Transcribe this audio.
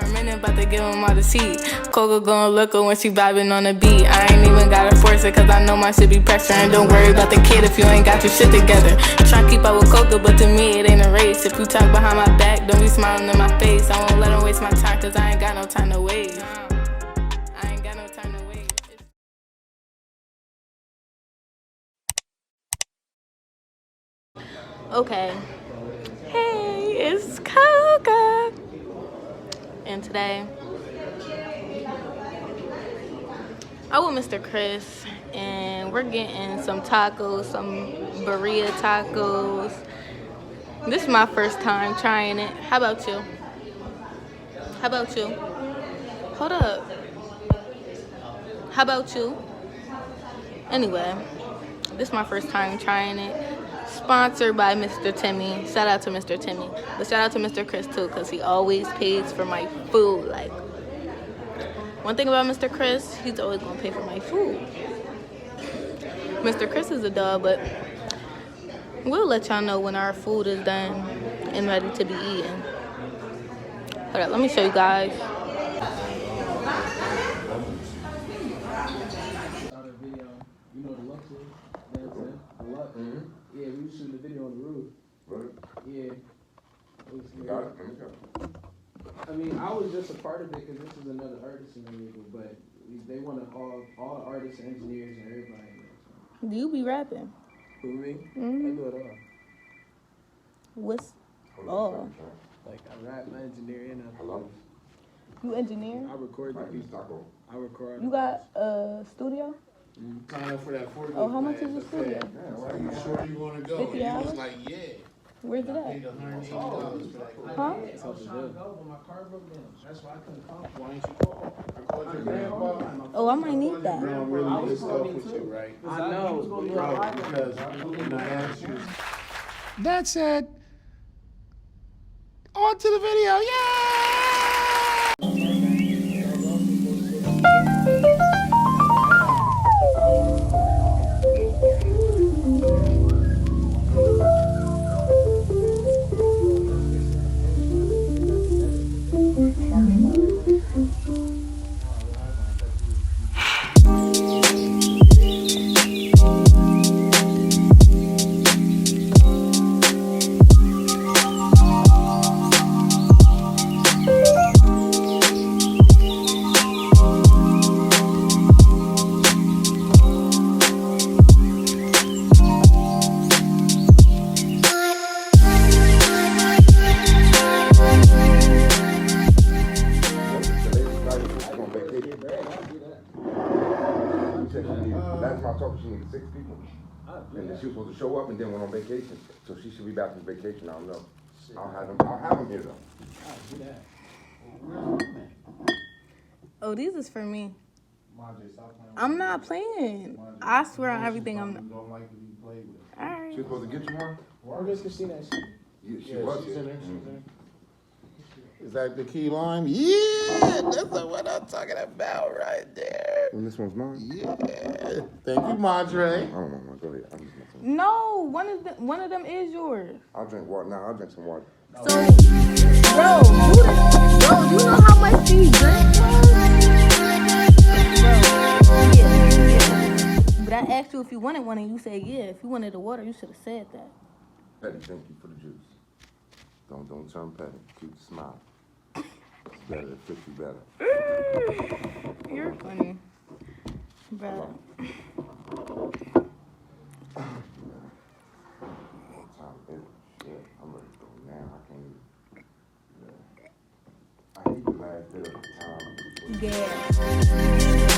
a minute, about to give him all the seat. Coca gon' look her when she vibing on the beat. I ain't even gotta force it, cause I know my shit be pressuring. Don't worry about the kid if you ain't got your shit together. Try to keep up with Coca, but to me it ain't a race. If you talk behind my back, don't be smiling in my face. I won't let him waste my time, cause I ain't got no time to waste. I ain't got no time to waste. Okay. Hey, it's Coca. And today, I'm with Mr. Chris, and we're getting some tacos, some Birria tacos. This is my first time trying it. How about you? How about you? Hold up. How about you? Anyway, this is my first time trying it. Sponsored by Mr. Timmy. Shout out to Mr. Timmy. But shout out to Mr. Chris too, because he always pays for my food. Like, one thing about Mr. Chris, he's always going to pay for my food. Mr. Chris is a dog, but we'll let y'all know when our food is done and ready to be eaten. Hold up, let me show you guys. Yeah, we was shooting a video on the roof. Right. Yeah. You got it? Let me go. I mean, I was just a part of it because this is another artist in the label, but they wanted all the artists, engineers, and everybody. Do you be rapping? Who, me? Mm-hmm. I do it all. What's all? Like, I rap, I engineer, and Hello? You engineer? I record the beats. I record. You got a studio? Sign up for that 40. Oh, how much is the studio? Are you sure you want to go? $50? He was like, yeah. Where's it I paid at? $180 for that. Huh? I was trying to go, but my car broke down. That's why I couldn't come. Why didn't you call? I called your grandpa. Oh, I might need that. I'm really pissed off with you, right? I know, Bro, because when I asked you. That's it. On to the video. Last time I talked, she needed 6 people. And then she was supposed to show up and then went on vacation. So she should be back from vacation, I don't know. I'll have them here though. Oh, these is for me. I'm not playing. I swear on everything I'm not. Alright. She was supposed to get you one? Where does Christina see? She was she's here. in there. Is that the key lime? Yeah, that's what I'm talking about right there. And this one's mine? Yeah. Thank you, Madre. I don't want one. Go ahead. I'm just messing. No, one of them is yours. I'll drink water. Nah, I'll drink some water. So, bro, you know how much these drinks cost? Bro, yeah. But I asked you if you wanted one and you said yeah. If you wanted the water, you should have said that. Petty, thank you for the juice. Don't turn petty. Keep the smile. It's better. It fits you better. You're funny. Bro. Shit, I'm ready to go now. I can't even. I hate the last bit of the time. Yeah.